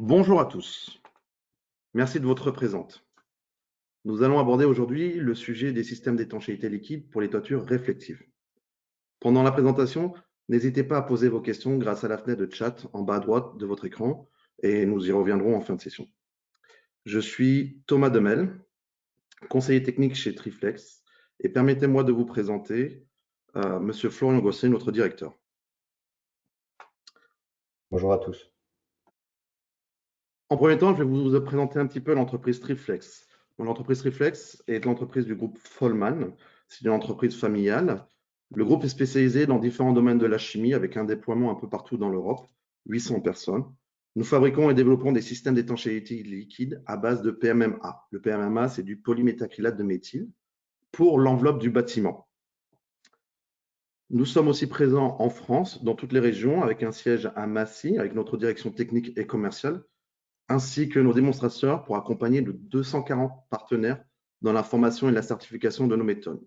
Bonjour à tous, merci de votre présence. Nous allons aborder aujourd'hui le sujet des systèmes d'étanchéité liquide pour les toitures réflectives. Pendant la présentation, n'hésitez pas à poser vos questions grâce à la fenêtre de chat en bas à droite de votre écran et nous y reviendrons en fin de session. Je suis Thomas Demel, conseiller technique chez Triflex et permettez-moi de vous présenter Monsieur Florian Gosset, notre directeur. Bonjour à tous. En premier temps, je vais vous présenter un petit peu l'entreprise Triflex. L'entreprise Triflex est l'entreprise du groupe Follman. C'est une entreprise familiale. Le groupe est spécialisé dans différents domaines de la chimie avec un déploiement un peu partout dans l'Europe, 800 personnes. Nous fabriquons et développons des systèmes d'étanchéité liquide à base de PMMA. Le PMMA, c'est du polyméthacrylate de méthyle pour l'enveloppe du bâtiment. Nous sommes aussi présents en France, dans toutes les régions, avec un siège à Massy, avec notre direction technique et commerciale, ainsi que nos démonstrateurs pour accompagner de 240 partenaires dans la formation et la certification de nos méthodes.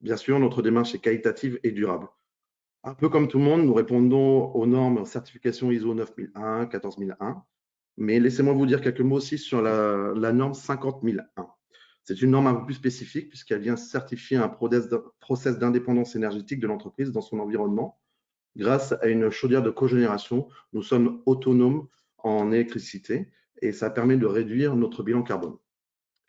Bien sûr, notre démarche est qualitative et durable. Un peu comme tout le monde, nous répondons aux normes certification ISO 9001, 14001, mais laissez-moi vous dire quelques mots aussi sur la norme 50001. C'est une norme un peu plus spécifique puisqu'elle vient certifier un process d'indépendance énergétique de l'entreprise dans son environnement. Grâce à une chaudière de cogénération, nous sommes autonomes en électricité et ça permet de réduire notre bilan carbone.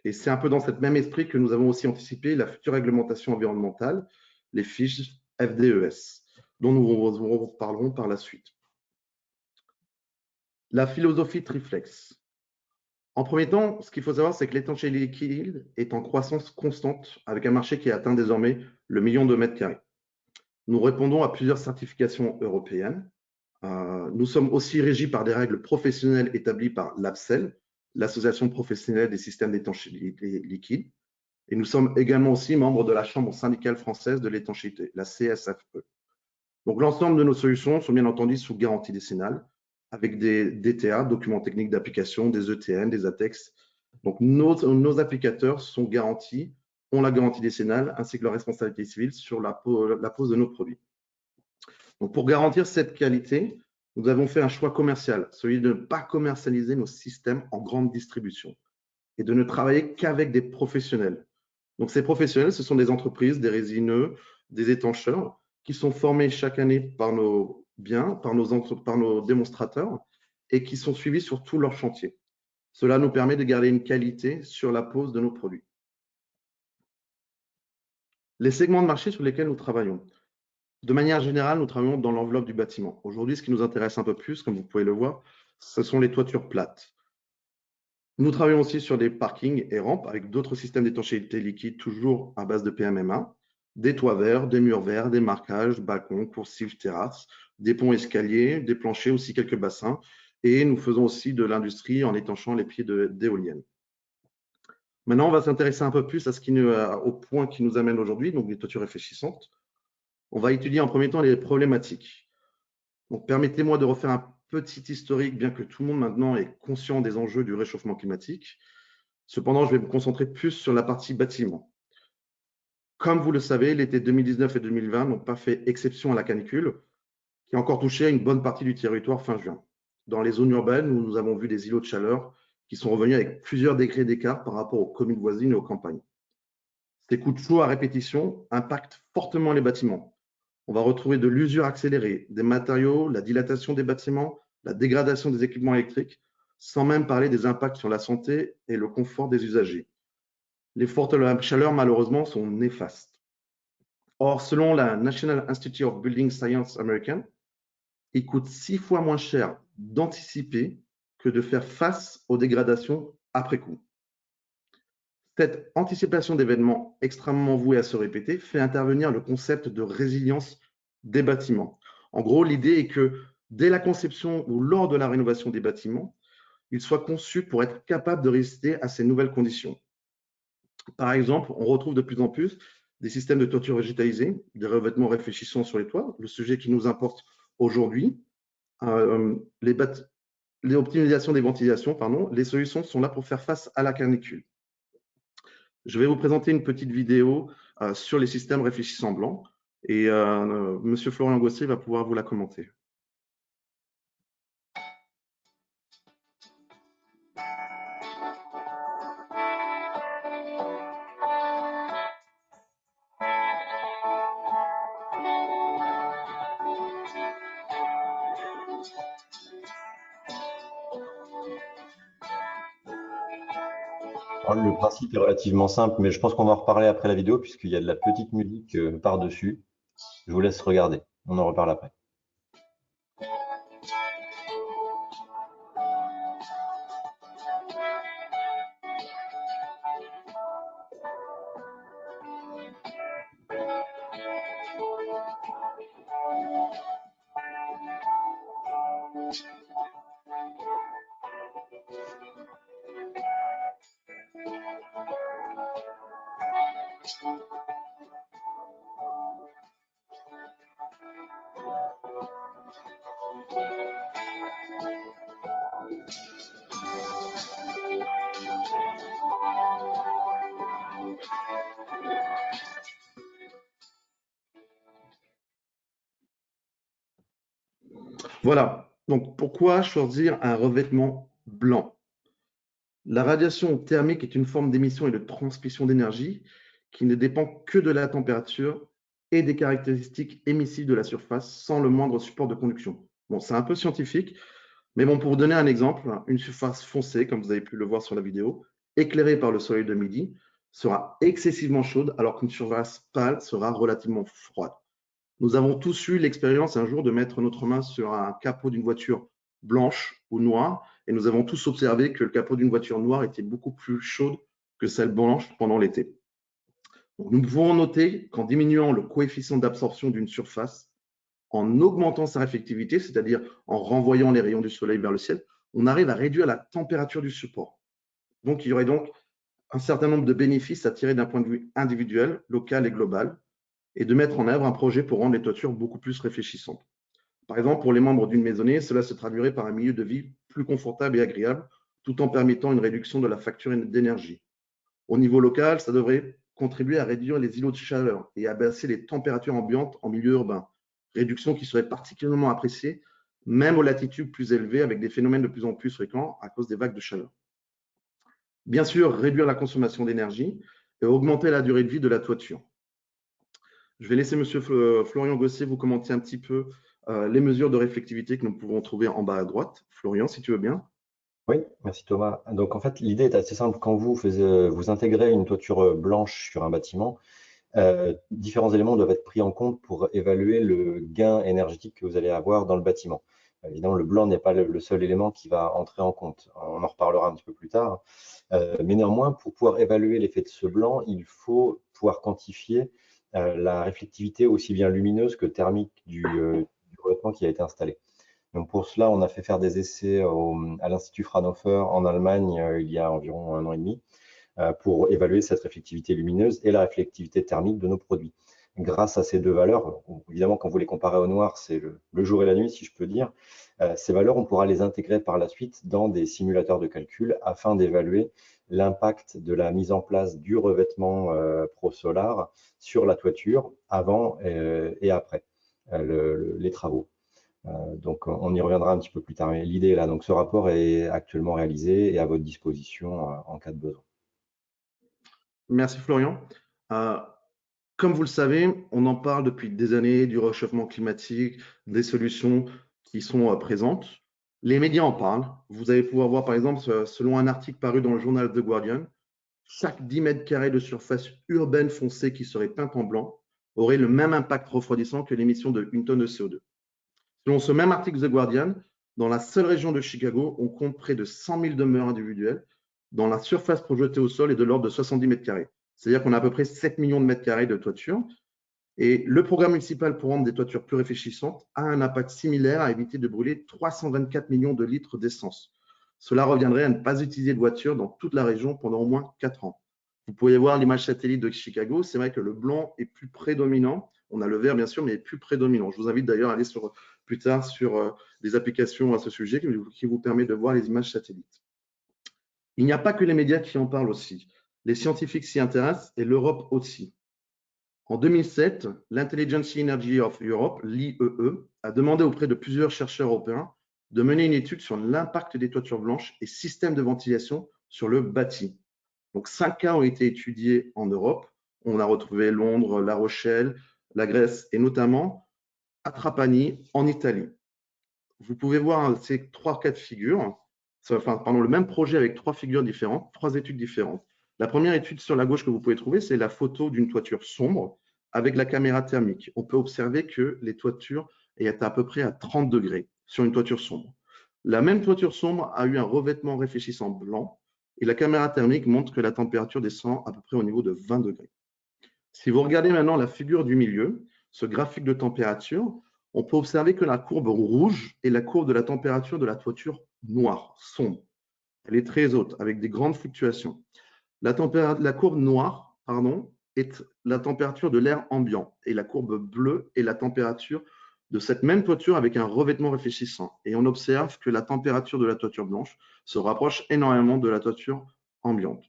Et c'est un peu dans cet même esprit que nous avons aussi anticipé la future réglementation environnementale, les fiches FDES, dont nous vous reparlerons par la suite. La philosophie Triflex. En premier temps, ce qu'il faut savoir, c'est que l'étanchéité liquide est en croissance constante avec un marché qui atteint désormais le million de mètres carrés. Nous répondons à plusieurs certifications européennes. Nous sommes aussi régis par des règles professionnelles établies par l'APSEL, l'Association professionnelle des systèmes d'étanchéité liquide. Et nous sommes également aussi membres de la Chambre syndicale française de l'étanchéité, la CSFE. Donc l'ensemble de nos solutions sont bien entendu sous garantie décennale, avec des DTA, documents techniques d'application, des ETN, des ATEX. Donc nos applicateurs sont garantis, ont la garantie décennale, ainsi que leur responsabilité civile sur la pose de nos produits. Donc pour garantir cette qualité, nous avons fait un choix commercial, celui de ne pas commercialiser nos systèmes en grande distribution et de ne travailler qu'avec des professionnels. Donc ces professionnels, ce sont des entreprises, des résineux, des étancheurs qui sont formés chaque année par nos démonstrateurs et qui sont suivis sur tout leur chantier. Cela nous permet de garder une qualité sur la pose de nos produits. Les segments de marché sur lesquels nous travaillons. De manière générale, nous travaillons dans l'enveloppe du bâtiment. Aujourd'hui, ce qui nous intéresse un peu plus, comme vous pouvez le voir, ce sont les toitures plates. Nous travaillons aussi sur des parkings et rampes avec d'autres systèmes d'étanchéité liquide, toujours à base de PMMA, des toits verts, des murs verts, des marquages, balcons, coursives, terrasses, des ponts escaliers, des planchers, aussi quelques bassins. Et nous faisons aussi de l'industrie en étanchant les pieds d'éoliennes. Maintenant, on va s'intéresser un peu plus au point qui nous amène aujourd'hui, donc les toitures réfléchissantes. On va étudier en premier temps les problématiques. Donc, permettez-moi de refaire un petit historique, bien que tout le monde maintenant est conscient des enjeux du réchauffement climatique. Cependant, je vais me concentrer plus sur la partie bâtiment. Comme vous le savez, l'été 2019 et 2020 n'ont pas fait exception à la canicule, qui a encore touché une bonne partie du territoire fin juin. Dans les zones urbaines, nous avons vu des îlots de chaleur qui sont revenus avec plusieurs degrés d'écart par rapport aux communes voisines et aux campagnes. Ces coups de chaud à répétition impactent fortement les bâtiments. On va retrouver de l'usure accélérée, des matériaux, la dilatation des bâtiments, la dégradation des équipements électriques, sans même parler des impacts sur la santé et le confort des usagers. Les fortes chaleurs, malheureusement, sont néfastes. Or, selon la National Institute of Building Science américaine, il coûte 6 fois moins cher d'anticiper que de faire face aux dégradations après coup. Cette anticipation d'événements extrêmement voués à se répéter fait intervenir le concept de résilience des bâtiments. En gros, l'idée est que dès la conception ou lors de la rénovation des bâtiments, ils soient conçus pour être capables de résister à ces nouvelles conditions. Par exemple, on retrouve de plus en plus des systèmes de toiture végétalisée, des revêtements réfléchissants sur les toits, le sujet qui nous importe aujourd'hui, les optimisations des ventilations, les solutions sont là pour faire face à la canicule. Je vais vous présenter une petite vidéo sur les systèmes réfléchissants blancs et Monsieur Florian Gosset va pouvoir vous la commenter. Alors, le principe est relativement simple, mais je pense qu'on va en reparler après la vidéo puisqu'il y a de la petite musique par-dessus. Je vous laisse regarder. On en reparle après. Voilà. Donc, pourquoi choisir un revêtement blanc? La radiation thermique est une forme d'émission et de transmission d'énergie qui ne dépend que de la température et des caractéristiques émissives de la surface sans le moindre support de conduction. Bon, c'est un peu scientifique, mais bon, pour vous donner un exemple, une surface foncée, comme vous avez pu le voir sur la vidéo, éclairée par le soleil de midi, sera excessivement chaude, alors qu'une surface pâle sera relativement froide. Nous avons tous eu l'expérience un jour de mettre notre main sur un capot d'une voiture blanche ou noire, et nous avons tous observé que le capot d'une voiture noire était beaucoup plus chaude que celle blanche pendant l'été. Nous pouvons noter qu'en diminuant le coefficient d'absorption d'une surface, en augmentant sa réflectivité, c'est-à-dire en renvoyant les rayons du soleil vers le ciel, on arrive à réduire la température du support. Donc, il y aurait donc un certain nombre de bénéfices à tirer d'un point de vue individuel, local et global, et de mettre en œuvre un projet pour rendre les toitures beaucoup plus réfléchissantes. Par exemple, pour les membres d'une maisonnée, cela se traduirait par un milieu de vie plus confortable et agréable, tout en permettant une réduction de la facture d'énergie. Au niveau local, ça devrait contribuer à réduire les îlots de chaleur et à baisser les températures ambiantes en milieu urbain, réduction qui serait particulièrement appréciée même aux latitudes plus élevées avec des phénomènes de plus en plus fréquents à cause des vagues de chaleur. Bien sûr, réduire la consommation d'énergie et augmenter la durée de vie de la toiture. Je vais laisser M. Florian Gossier vous commenter un petit peu les mesures de réflectivité que nous pouvons trouver en bas à droite. Florian, si tu veux bien. Oui, merci Thomas. Donc en fait, l'idée est assez simple. Quand vous intégrez une toiture blanche sur un bâtiment, différents éléments doivent être pris en compte pour évaluer le gain énergétique que vous allez avoir dans le bâtiment. Évidemment, le blanc n'est pas le seul élément qui va entrer en compte. On en reparlera un petit peu plus tard. Mais néanmoins, pour pouvoir évaluer l'effet de ce blanc, il faut pouvoir quantifier la réflectivité aussi bien lumineuse que thermique du revêtement qui a été installé. Donc pour cela, on a fait faire des essais à l'Institut Fraunhofer en Allemagne il y a environ 1 an et demi pour évaluer cette réflectivité lumineuse et la réflectivité thermique de nos produits. Grâce à ces deux valeurs, évidemment, quand vous les comparez au noir, c'est le jour et la nuit, si je peux dire. Ces valeurs, on pourra les intégrer par la suite dans des simulateurs de calcul afin d'évaluer l'impact de la mise en place du revêtement ProSolar sur la toiture avant et après les travaux. Donc, on y reviendra un petit peu plus tard. Mais l'idée est là. Donc, ce rapport est actuellement réalisé et à votre disposition en cas de besoin. Merci Florian. Euh, Comme vous le savez, on en parle depuis des années du réchauffement climatique, des solutions qui sont présentes. Les médias en parlent. Vous allez pouvoir voir, par exemple, selon un article paru dans le journal The Guardian, chaque 10 mètres carrés de surface urbaine foncée qui serait peinte en blanc aurait le même impact refroidissant que l'émission d'1 tonne de CO2. Selon ce même article The Guardian, dans la seule région de Chicago, on compte près de 100 000 demeures individuelles dont la surface projetée au sol est de l'ordre de 70 mètres carrés. C'est-à-dire qu'on a à peu près 7 millions de mètres carrés de toiture. Et le programme municipal pour rendre des toitures plus réfléchissantes a un impact similaire à éviter de brûler 324 millions de litres d'essence. Cela reviendrait à ne pas utiliser de voiture dans toute la région pendant au moins 4 ans. Vous pouvez voir l'image satellite de Chicago. C'est vrai que le blanc est plus prédominant. On a le vert, bien sûr, mais est plus prédominant. Je vous invite d'ailleurs à aller plus tard sur des applications à ce sujet qui vous permet de voir les images satellites. Il n'y a pas que les médias qui en parlent aussi. Les scientifiques s'y intéressent et l'Europe aussi. En 2007, l'Intelligence Energy of Europe, l'IEE, a demandé auprès de plusieurs chercheurs européens de mener une étude sur l'impact des toitures blanches et systèmes de ventilation sur le bâti. Donc, 5 cas ont été étudiés en Europe. On a retrouvé Londres, La Rochelle, la Grèce et notamment à Trapani en Italie. Vous pouvez voir ces 3 cas de figure, le même projet avec 3 figures différentes, 3 études différentes. La première étude sur la gauche que vous pouvez trouver, c'est la photo d'une toiture sombre avec la caméra thermique. On peut observer que les toitures est à peu près à 30 degrés sur une toiture sombre. La même toiture sombre a eu un revêtement réfléchissant blanc et la caméra thermique montre que la température descend à peu près au niveau de 20 degrés. Si vous regardez maintenant la figure du milieu, ce graphique de température, on peut observer que la courbe rouge est la courbe de la température de la toiture noire, sombre. Elle est très haute, avec des grandes fluctuations. La courbe noire, est la température de l'air ambiant et la courbe bleue est la température de cette même toiture avec un revêtement réfléchissant. Et on observe que la température de la toiture blanche se rapproche énormément de la toiture ambiante.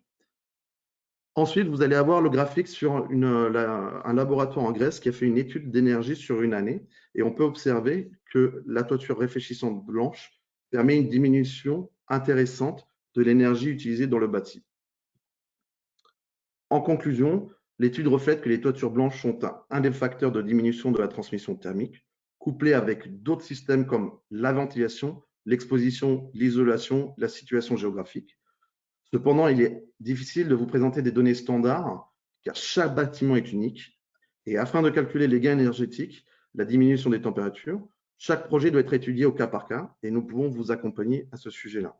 Ensuite, vous allez avoir le graphique sur un laboratoire en Grèce qui a fait une étude d'énergie sur une année et on peut observer que la toiture réfléchissante blanche permet une diminution intéressante de l'énergie utilisée dans le bâti. En conclusion, l'étude reflète que les toitures blanches sont un des facteurs de diminution de la transmission thermique, couplé avec d'autres systèmes comme la ventilation, l'exposition, l'isolation, la situation géographique. Cependant, il est difficile de vous présenter des données standards, car chaque bâtiment est unique. Et afin de calculer les gains énergétiques, la diminution des températures, chaque projet doit être étudié au cas par cas et nous pouvons vous accompagner à ce sujet-là.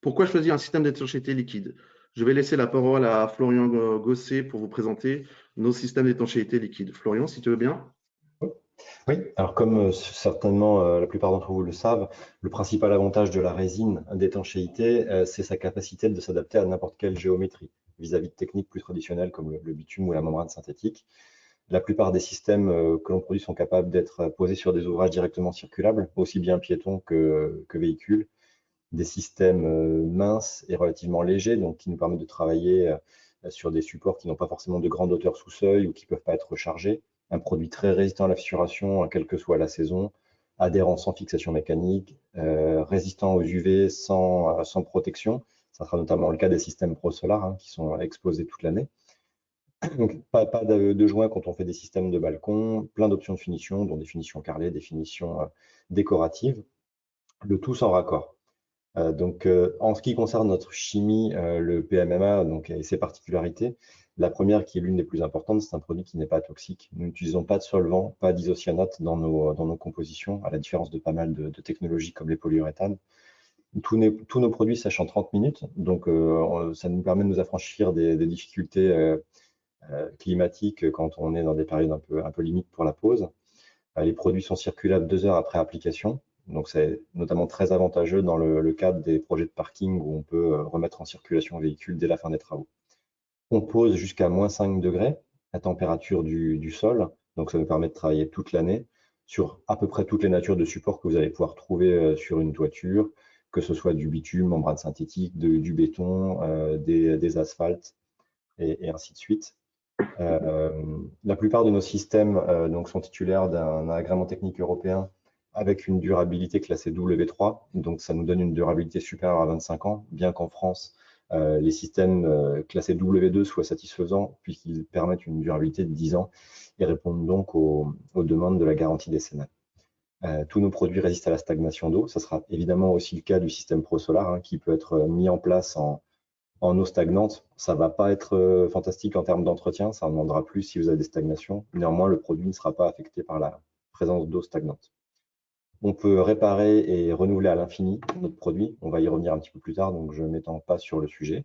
Pourquoi choisir un système d'étanchéité liquide? Je vais laisser la parole à Florian Gosset pour vous présenter nos systèmes d'étanchéité liquide. Florian, si tu veux bien. Oui, alors comme certainement la plupart d'entre vous le savent, le principal avantage de la résine d'étanchéité, c'est sa capacité de s'adapter à n'importe quelle géométrie, vis-à-vis de techniques plus traditionnelles comme le bitume ou la membrane synthétique. La plupart des systèmes que l'on produit sont capables d'être posés sur des ouvrages directement circulables, aussi bien piétons que véhicules. Des systèmes minces et relativement légers, donc qui nous permettent de travailler sur des supports qui n'ont pas forcément de grande hauteur sous seuil ou qui ne peuvent pas être rechargés. Un produit très résistant à la fissuration, quelle que soit la saison, adhérent sans fixation mécanique, résistant aux UV sans protection. Ça sera notamment le cas des systèmes ProSolar qui sont exposés toute l'année. Donc, pas de joints quand on fait des systèmes de balcon, plein d'options de finition, dont des finitions carrelées, des finitions décoratives, le tout sans raccord. Donc, en ce qui concerne notre chimie, le PMMA et ses particularités, la première qui est l'une des plus importantes, c'est un produit qui n'est pas toxique. Nous n'utilisons pas de solvant, pas d'isocyanate dans nos compositions, à la différence de pas mal de technologies comme les polyuréthanes. Tous nos produits sèchent en 30 minutes, donc ça nous permet de nous affranchir des difficultés climatiques quand on est dans des périodes un peu limites pour la pose. Les produits sont circulables 2 heures après application. Donc, c'est notamment très avantageux dans le cadre des projets de parking où on peut remettre en circulation un véhicule dès la fin des travaux. On pose jusqu'à -5 degrés la température du sol. Donc, ça nous permet de travailler toute l'année sur à peu près toutes les natures de supports que vous allez pouvoir trouver sur une toiture, que ce soit du bitume, membrane synthétique, du béton, des asphaltes et ainsi de suite. La plupart de nos systèmes sont titulaires d'un agrément technique européen avec une durabilité classée W3, donc ça nous donne une durabilité supérieure à 25 ans, bien qu'en France, les systèmes classés W2 soient satisfaisants puisqu'ils permettent une durabilité de 10 ans et répondent donc aux demandes de la garantie décennale. Tous nos produits résistent à la stagnation d'eau. Ça sera évidemment aussi le cas du système ProSolar qui peut être mis en place en eau stagnante. Ça ne va pas être fantastique en termes d'entretien, ça en demandera plus si vous avez des stagnations. Néanmoins, le produit ne sera pas affecté par la présence d'eau stagnante. On peut réparer et renouveler à l'infini notre produit. On va y revenir un petit peu plus tard, donc je ne m'étends pas sur le sujet.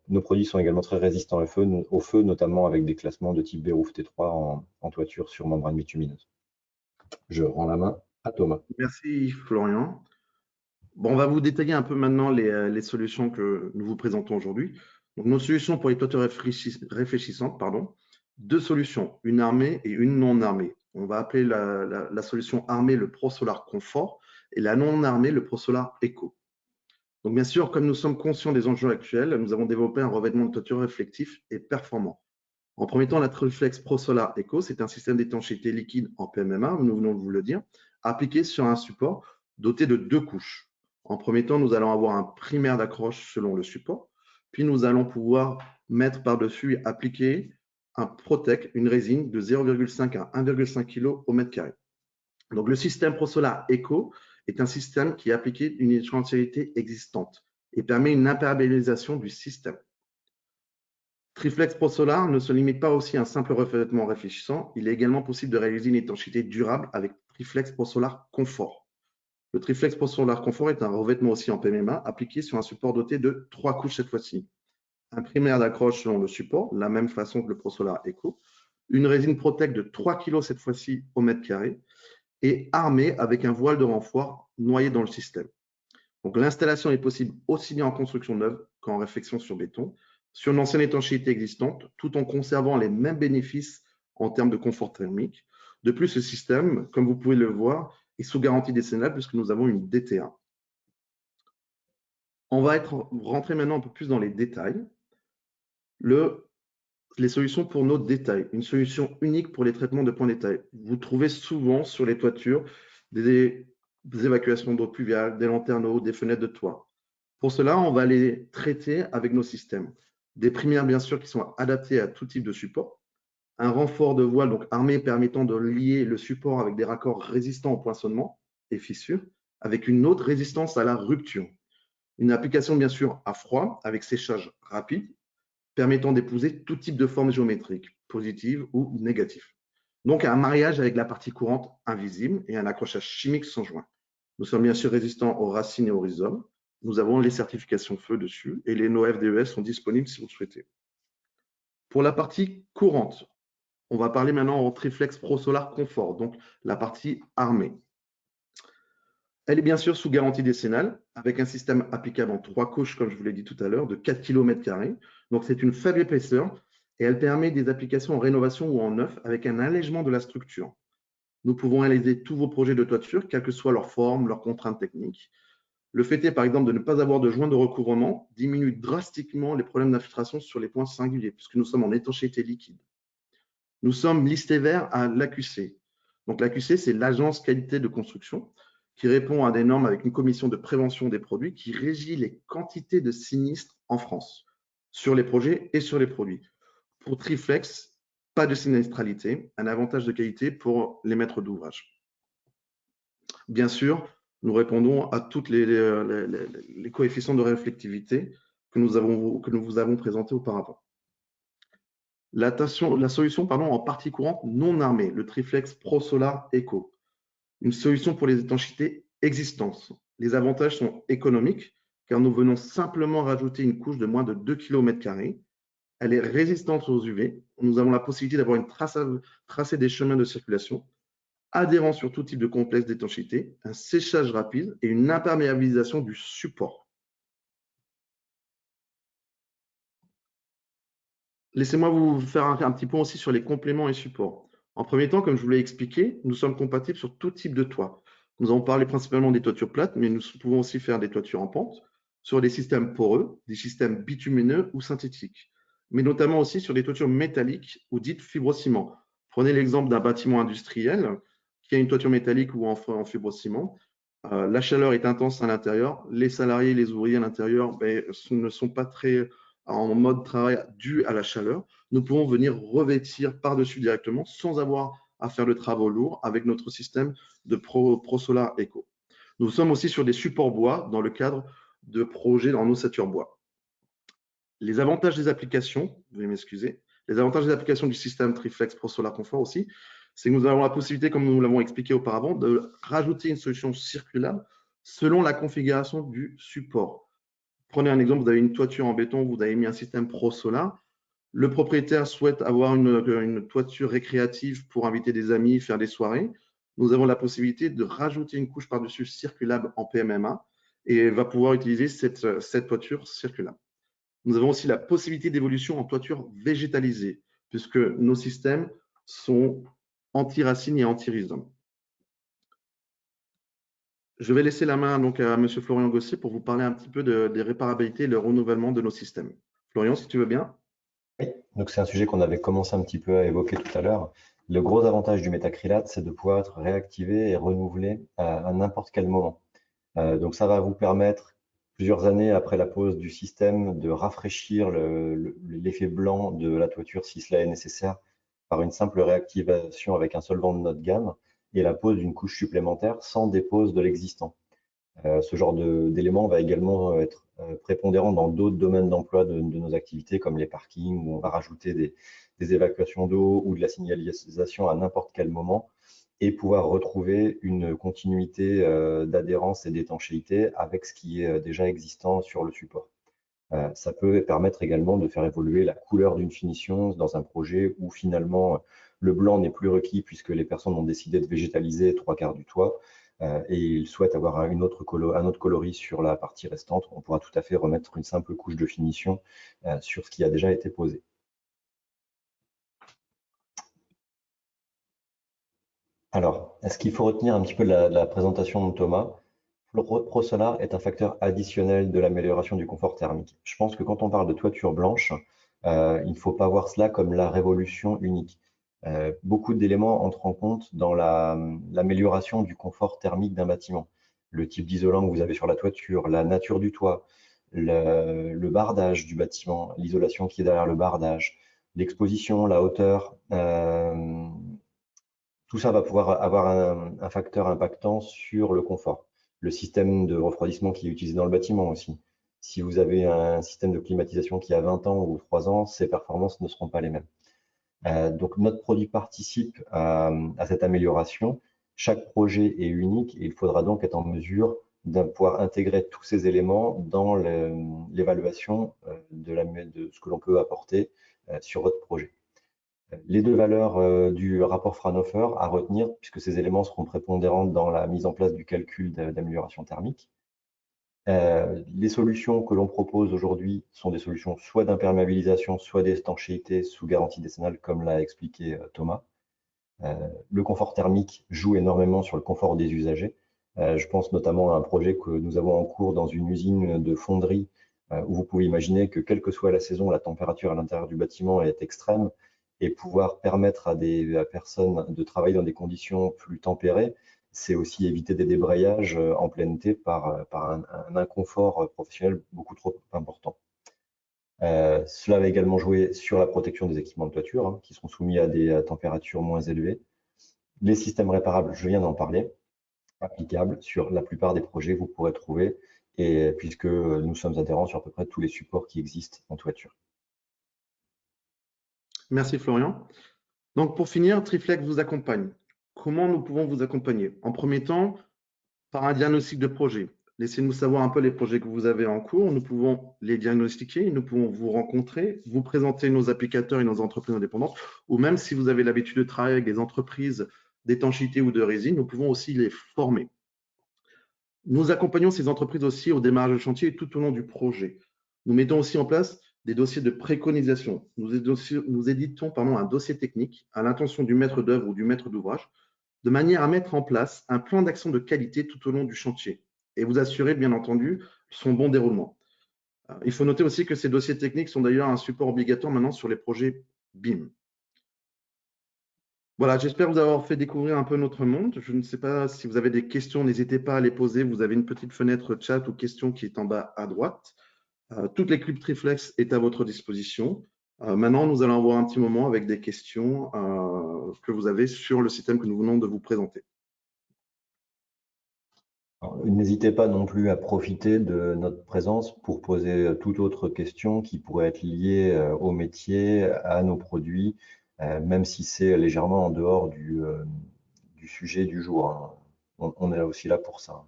Nos produits sont également très résistants au feu, notamment avec des classements de type Beruf T3 en toiture sur membrane bitumineuse. Je rends la main à Thomas. Merci Florian. Bon, on va vous détailler un peu maintenant les solutions que nous vous présentons aujourd'hui. Donc, nos solutions pour les toitures réfléchissantes, deux solutions, une armée et une non armée. On va appeler la solution armée le ProSolar Confort et la non armée le ProSolar Eco. Donc, bien sûr, comme nous sommes conscients des enjeux actuels, nous avons développé un revêtement de toiture réflectif et performant. En premier temps, la Truflex ProSolar Eco, c'est un système d'étanchéité liquide en PMMA, nous venons de vous le dire, appliqué sur un support doté de 2 couches. En premier temps, nous allons avoir un primaire d'accroche selon le support, puis nous allons pouvoir mettre par-dessus et appliquer un Protec, une résine de 0,5 à 1,5 kg au mètre carré. Donc, le système ProSolar Eco est un système qui est appliqué d'une étanchéité existante et permet une imperméabilisation du système. Triflex Pro Solar ne se limite pas aussi à un simple revêtement réfléchissant, il est également possible de réaliser une étanchéité durable avec Triflex Pro Solar Confort. Le Triflex Pro Solar Confort est un revêtement aussi en PMMA appliqué sur un support doté de 3 couches cette fois-ci. Un primaire d'accroche selon le support, la même façon que le Pro Solar Eco, une résine Protect de 3 kg cette fois-ci au mètre carré, et armé avec un voile de renfort noyé dans le système. Donc l'installation est possible aussi bien en construction neuve qu'en réfection sur béton, sur une ancienne étanchéité existante, tout en conservant les mêmes bénéfices en termes de confort thermique. De plus, ce système, comme vous pouvez le voir, est sous garantie décennale puisque nous avons une DTA. On va rentrer maintenant un peu plus dans les détails. Les solutions pour nos détails, une solution unique pour les traitements de points détail. Vous trouvez souvent sur les toitures des évacuations d'eau pluviale, des lanternes eau, des fenêtres de toit. Pour cela, on va les traiter avec nos systèmes. Des primaires, bien sûr, qui sont adaptés à tout type de support. Un renfort de voile, donc armé, permettant de lier le support avec des raccords résistants au poinçonnement et fissures, avec une autre résistance à la rupture. Une application, bien sûr, à froid, avec séchage rapide, permettant d'épouser tout type de forme géométrique, positive ou négative. Donc, un mariage avec la partie courante invisible et un accrochage chimique sans joint. Nous sommes bien sûr résistants aux racines et aux rhizomes. Nous avons les certifications feu dessus et les NO FDES sont disponibles si vous le souhaitez. Pour la partie courante, on va parler maintenant en Triflex Pro Solar Confort, donc la partie armée. Elle est bien sûr sous garantie décennale, avec un système applicable en 3 couches, comme je vous l'ai dit tout à l'heure, de 4 km². Donc, c'est une faible épaisseur et elle permet des applications en rénovation ou en neuf avec un allègement de la structure. Nous pouvons réaliser tous vos projets de toiture, quelle que soit leur forme, leurs contraintes techniques. Le fait est, par exemple, de ne pas avoir de joint de recouvrement diminue drastiquement les problèmes d'infiltration sur les points singuliers, puisque nous sommes en étanchéité liquide. Nous sommes listés verts à l'AQC. Donc, l'AQC, c'est l'Agence Qualité de Construction, qui répond à des normes avec une commission de prévention des produits qui régit les quantités de sinistres en France, sur les projets et sur les produits. Pour Triflex, pas de sinistralité, un avantage de qualité pour les maîtres d'ouvrage. Bien sûr, nous répondons à tous les coefficients de réflectivité que nous vous avons présentés auparavant. La solution en partie courante non armée, le Triflex Pro Solar Eco. Une solution pour les étanchéités existantes. Les avantages sont économiques, car nous venons simplement rajouter une couche de moins de 2 km². Elle est résistante aux UV. Nous avons la possibilité d'avoir une tracée des chemins de circulation, adhérent sur tout type de complexe d'étanchéité, un séchage rapide et une imperméabilisation du support. Laissez-moi vous faire un petit point aussi sur les compléments et supports. En premier temps, comme je vous l'ai expliqué, nous sommes compatibles sur tout type de toit. Nous avons parlé principalement des toitures plates, mais nous pouvons aussi faire des toitures en pente, sur des systèmes poreux, des systèmes bitumineux ou synthétiques, mais notamment aussi sur des toitures métalliques ou dites fibrociment. Prenez l'exemple d'un bâtiment industriel qui a une toiture métallique ou en fibrociment. La chaleur est intense à l'intérieur, les salariés, les ouvriers à l'intérieur ne sont pas très en mode travail dû à la chaleur. Nous pouvons venir revêtir par-dessus directement sans avoir à faire de travaux lourds avec notre système de Pro Solar Eco. Nous sommes aussi sur des supports bois dans le cadre de projets en ossature bois. Les avantages des applications, veuillez m'excuser, les avantages des applications du système Triflex Pro Solar Confort aussi, c'est que nous avons la possibilité, comme nous l'avons expliqué auparavant, de rajouter une solution circulable selon la configuration du support. Prenez un exemple, vous avez une toiture en béton, vous avez mis un système Pro Solar. Le propriétaire souhaite avoir une toiture récréative pour inviter des amis, faire des soirées. Nous avons la possibilité de rajouter une couche par-dessus circulable en PMMA et va pouvoir utiliser cette toiture circulable. Nous avons aussi la possibilité d'évolution en toiture végétalisée, puisque nos systèmes sont anti-racines et anti-rhizomes. Je vais laisser la main donc à M. Florian Gossier pour vous parler un petit peu des réparabilités et le renouvellement de nos systèmes. Florian, si tu veux bien. Oui, donc c'est un sujet qu'on avait commencé un petit peu à évoquer tout à l'heure. Le gros avantage du métacrylate, c'est de pouvoir être réactivé et renouvelé à n'importe quel moment. Donc ça va vous permettre, plusieurs années après la pose du système, de rafraîchir l'effet blanc de la toiture si cela est nécessaire par une simple réactivation avec un solvant de notre gamme et la pose d'une couche supplémentaire sans dépose de l'existant. Ce genre d'élément va également être prépondérant dans d'autres domaines d'emploi de nos activités, comme les parkings, où on va rajouter des évacuations d'eau ou de la signalisation à n'importe quel moment, et pouvoir retrouver une continuité d'adhérence et d'étanchéité avec ce qui est déjà existant sur le support. Ça peut permettre également de faire évoluer la couleur d'une finition dans un projet où finalement le blanc n'est plus requis puisque les personnes ont décidé de végétaliser 3/4 du toit et ils souhaitent avoir un autre coloris sur la partie restante. On pourra tout à fait remettre une simple couche de finition sur ce qui a déjà été posé. Alors, ce qu'il faut retenir un petit peu de la présentation de Thomas, ProSolar est un facteur additionnel de l'amélioration du confort thermique. Je pense que quand on parle de toiture blanche, il ne faut pas voir cela comme la révolution unique. Beaucoup d'éléments entrent en compte dans l'amélioration du confort thermique d'un bâtiment. Le type d'isolant que vous avez sur la toiture, la nature du toit, le bardage du bâtiment, l'isolation qui est derrière le bardage, l'exposition, la hauteur, tout ça va pouvoir avoir un facteur impactant sur le confort. Le système de refroidissement qui est utilisé dans le bâtiment aussi. Si vous avez un système de climatisation qui a 20 ans ou 3 ans, ses performances ne seront pas les mêmes. Donc notre produit participe à cette amélioration. Chaque projet est unique et il faudra donc être en mesure de pouvoir intégrer tous ces éléments dans l'évaluation de ce que l'on peut apporter sur votre projet. Les deux valeurs du rapport Fraunhofer à retenir, puisque ces éléments seront prépondérants dans la mise en place du calcul d'amélioration thermique. Les solutions que l'on propose aujourd'hui sont des solutions soit d'imperméabilisation, soit d'étanchéité sous garantie décennale, comme l'a expliqué Thomas. Le confort thermique joue énormément sur le confort des usagers. Je pense notamment à un projet que nous avons en cours dans une usine de fonderie, où vous pouvez imaginer que quelle que soit la saison, la température à l'intérieur du bâtiment est extrême, et pouvoir permettre à des personnes de travailler dans des conditions plus tempérées, c'est aussi éviter des débrayages en plein été par un inconfort professionnel beaucoup trop important. Cela va également jouer sur la protection des équipements de toiture, hein, qui seront soumis à des températures moins élevées. Les systèmes réparables, je viens d'en parler, applicables sur la plupart des projets que vous pourrez trouver, et puisque nous sommes adhérents sur à peu près tous les supports qui existent en toiture. Merci Florian. Donc pour finir, Triflex vous accompagne. Comment nous pouvons vous accompagner? En premier temps, par un diagnostic de projet. Laissez-nous savoir un peu les projets que vous avez en cours. Nous pouvons les diagnostiquer, nous pouvons vous rencontrer, vous présenter nos applicateurs et nos entreprises indépendantes, ou même si vous avez l'habitude de travailler avec des entreprises d'étanchéité ou de résine, nous pouvons aussi les former. Nous accompagnons ces entreprises aussi au démarrage de chantier et tout au long du projet. Nous mettons aussi en place des dossiers de préconisation. Nous éditons un dossier technique à l'intention du maître d'œuvre ou du maître d'ouvrage, de manière à mettre en place un plan d'action de qualité tout au long du chantier et vous assurer, bien entendu, son bon déroulement. Il faut noter aussi que ces dossiers techniques sont d'ailleurs un support obligatoire maintenant sur les projets BIM. Voilà, j'espère vous avoir fait découvrir un peu notre monde. Je ne sais pas si vous avez des questions, n'hésitez pas à les poser. Vous avez une petite fenêtre chat ou questions qui est en bas à droite. Toute l'équipe Triflex est à votre disposition. Maintenant, nous allons avoir un petit moment avec des questions que vous avez sur le système que nous venons de vous présenter. N'hésitez pas non plus à profiter de notre présence pour poser toute autre question qui pourrait être liée au métier, à nos produits, même si c'est légèrement en dehors du sujet du jour, hein. On est aussi là pour ça.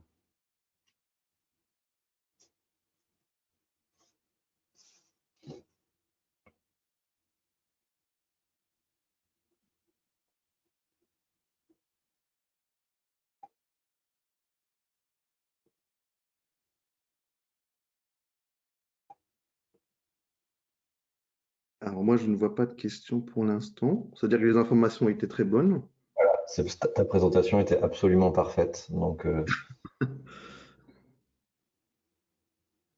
Alors moi, je ne vois pas de questions pour l'instant. C'est-à-dire que les informations étaient très bonnes. Voilà, ta présentation était absolument parfaite. Donc,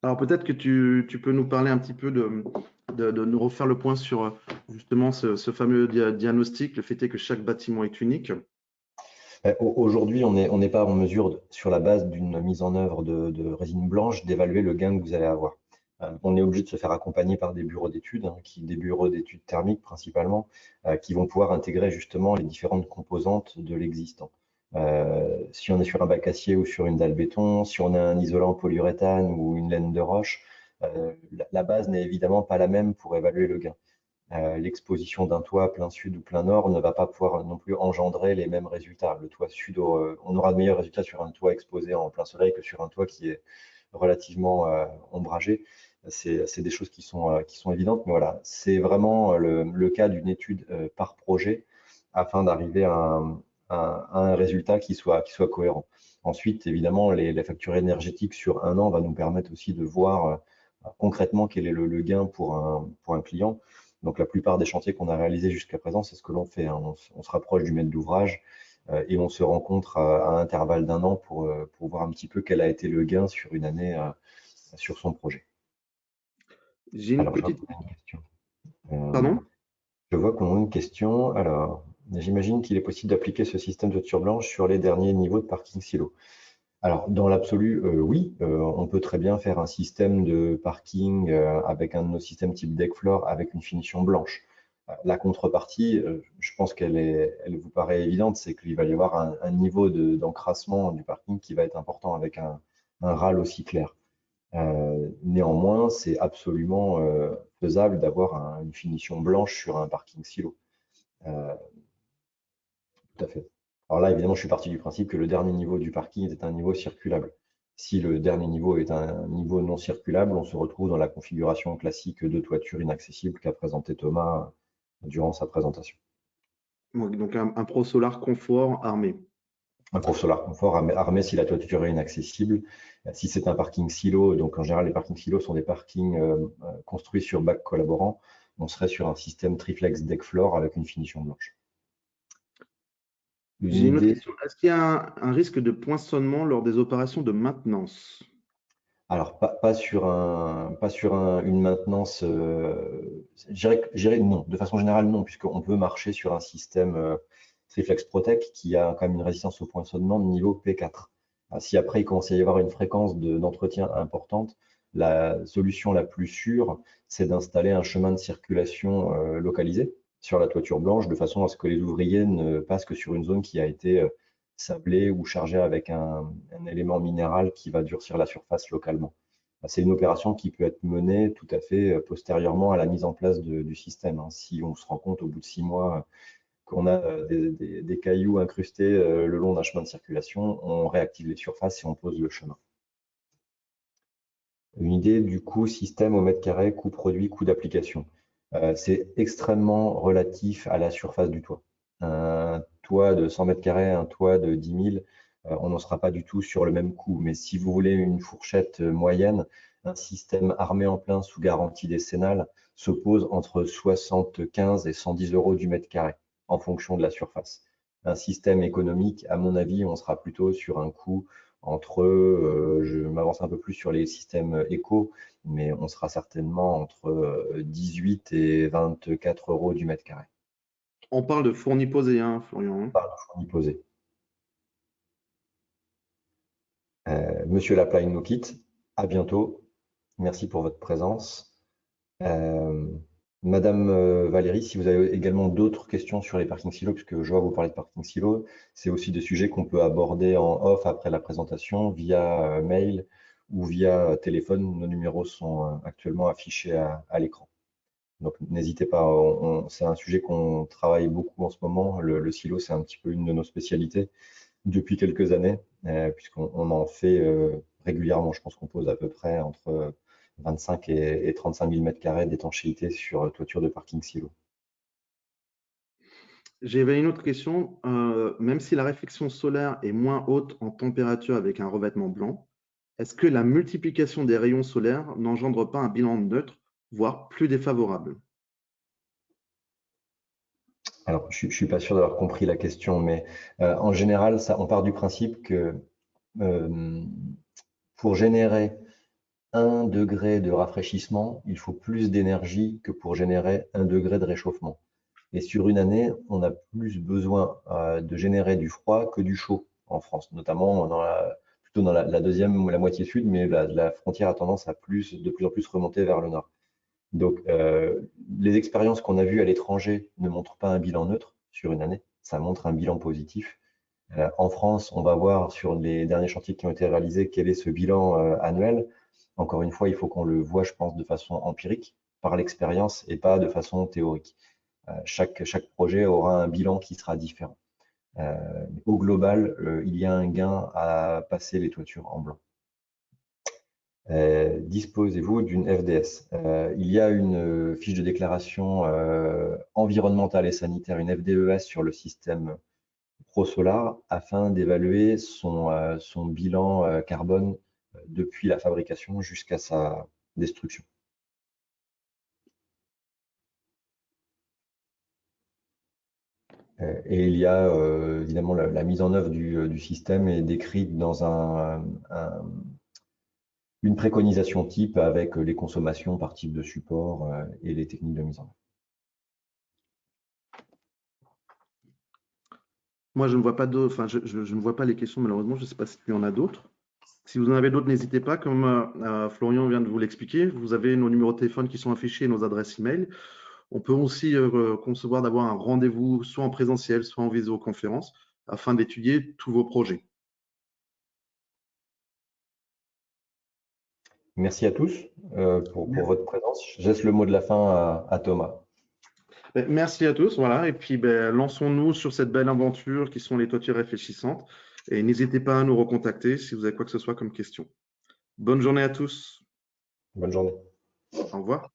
Alors peut-être que tu peux nous parler un petit peu de nous refaire le point sur justement ce fameux diagnostic. Le fait est que chaque bâtiment est unique. aujourd'hui, on n'est pas en mesure, sur la base d'une mise en œuvre de résine blanche, d'évaluer le gain que vous allez avoir. On est obligé de se faire accompagner par des bureaux d'études, hein, des bureaux d'études thermiques principalement, qui vont pouvoir intégrer justement les différentes composantes de l'existant. Si on est sur un bac acier ou sur une dalle béton, si on a un isolant polyuréthane ou une laine de roche, la base n'est évidemment pas la même pour évaluer le gain. L'exposition d'un toit plein sud ou plein nord ne va pas pouvoir non plus engendrer les mêmes résultats. Le toit sud, on aura de meilleurs résultats sur un toit exposé en plein soleil que sur un toit qui est relativement ombragé. C'est des choses qui sont évidentes, mais voilà, c'est vraiment le cas d'une étude par projet afin d'arriver à un résultat qui soit cohérent. Ensuite, évidemment, la facture énergétique sur un an va nous permettre aussi de voir concrètement quel est le gain pour un client. Donc la plupart des chantiers qu'on a réalisés jusqu'à présent, c'est ce que l'on fait, hein. On se rapproche du maître d'ouvrage et on se rencontre à intervalle d'un an pour voir un petit peu quel a été le gain sur une année sur son projet. J'ai une Alors, je vois petite... qu'on a une question. Euh, Pardon? je vois qu'on a une question. Alors, j'imagine qu'il est possible d'appliquer ce système de toiture blanche sur les derniers niveaux de parking silo. Alors, dans l'absolu, oui, on peut très bien faire un système de parking avec un de nos systèmes type deck floor avec une finition blanche. La contrepartie, je pense elle vous paraît évidente, c'est qu'il va y avoir un niveau d'encrassement du parking qui va être important avec un râle aussi clair. Néanmoins, c'est absolument faisable d'avoir une finition blanche sur un parking silo. Euh, Tout à fait. Alors là, évidemment, je suis parti du principe que le dernier niveau du parking était un niveau circulable. Si le dernier niveau est un niveau non circulable, on se retrouve dans la configuration classique de toiture inaccessible qu'a présenté Thomas durant sa présentation. Donc un Pro Solar confort armé. Un Pro Solar Confort armé si la toiture est inaccessible. Si c'est un parking silo, donc en général, les parkings silos sont des parkings construits sur bac collaborant, on serait sur un système triflex deck floor avec une finition blanche. Une J'ai une autre idée. question. Est-ce qu'il y a un risque de poinçonnement lors des opérations de maintenance? Alors, pas sur une maintenance, je dirais non. De façon générale, non, puisqu'on peut marcher sur un système Triflex Protect qui a quand même une résistance au poinçonnement de niveau P4. Si après, il commence à y avoir une fréquence d'entretien importante, la solution la plus sûre, c'est d'installer un chemin de circulation localisé sur la toiture blanche, de façon à ce que les ouvriers ne passent que sur une zone qui a été sablé ou chargé avec un élément minéral qui va durcir la surface localement. C'est une opération qui peut être menée tout à fait postérieurement à la mise en place du système, hein. Si on se rend compte au bout de 6 mois qu'on a des cailloux incrustés le long d'un chemin de circulation, on réactive les surfaces et on pose le chemin. Une idée du coût système au mètre carré, coût produit, coût d'application. C'est extrêmement relatif à la surface du toit. Un toit de 100 mètres carrés, un toit de 10 000, on n'en sera pas du tout sur le même coût. Mais si vous voulez une fourchette moyenne, un système armé en plein sous garantie décennale se pose entre 75 et 110 euros du mètre carré en fonction de la surface. Un système économique, à mon avis, on sera plutôt sur un coût entre, je m'avance un peu plus sur les systèmes éco, mais on sera certainement entre 18 et 24 euros du mètre carré. On parle de fournis posés, hein, Florian. Par le fourni posé. Monsieur Laplagne nous quitte. À bientôt. Merci pour votre présence. Euh, Madame Valérie, si vous avez également d'autres questions sur les parkings silos, puisque je vois vous parler de parking silo, c'est aussi des sujets qu'on peut aborder en off après la présentation via mail ou via téléphone. Nos numéros sont actuellement affichés à l'écran. Donc n'hésitez pas, c'est un sujet qu'on travaille beaucoup en ce moment. Le silo, c'est un petit peu une de nos spécialités depuis quelques années, puisqu'on en fait régulièrement. Je pense qu'on pose à peu près entre 25 et 35 000 mètres carrés d'étanchéité sur toiture de parking silo. J'avais une autre question. Même si la réflexion solaire est moins haute en température avec un revêtement blanc, est-ce que la multiplication des rayons solaires n'engendre pas un bilan neutre, voire plus défavorable? Alors, je ne suis pas sûr d'avoir compris la question, mais en général, on part du principe que euh, pour générer 1 degré de rafraîchissement, il faut plus d'énergie que pour générer 1 degré de réchauffement. Et sur une année, on a plus besoin de générer du froid que du chaud en France, notamment plutôt dans la deuxième ou la moitié sud, mais la frontière a tendance à de plus en plus remonter vers le nord. Donc, les expériences qu'on a vues à l'étranger ne montrent pas un bilan neutre sur une année, ça montre un bilan positif. En France, on va voir sur les derniers chantiers qui ont été réalisés quel est ce bilan annuel. Encore une fois, il faut qu'on le voit, je pense, de façon empirique, par l'expérience et pas de façon théorique. Chaque projet aura un bilan qui sera différent. Au global, il y a un gain à passer les toitures en blanc. Disposez-vous d'une FDS. Il y a une fiche de déclaration environnementale et sanitaire, une FDES sur le système ProSolar afin d'évaluer son bilan carbone depuis la fabrication jusqu'à sa destruction. Et il y a évidemment la mise en œuvre du système est décrite dans une préconisation type avec les consommations par type de support et les techniques de mise en œuvre. Moi, je ne vois pas d'autres, enfin, je ne vois pas les questions, malheureusement. Je ne sais pas s'il y en a d'autres. Si vous en avez d'autres, n'hésitez pas. Comme Florian vient de vous l'expliquer, vous avez nos numéros de téléphone qui sont affichés et nos adresses email. On peut aussi concevoir d'avoir un rendez-vous soit en présentiel, soit en visioconférence, afin d'étudier tous vos projets. Merci à tous pour votre présence. Je laisse le mot de la fin à Thomas. Merci à tous. Voilà. Et puis, lançons-nous sur cette belle aventure qui sont les toitures réfléchissantes. Et n'hésitez pas à nous recontacter si vous avez quoi que ce soit comme question. Bonne journée à tous. Bonne journée. Au revoir.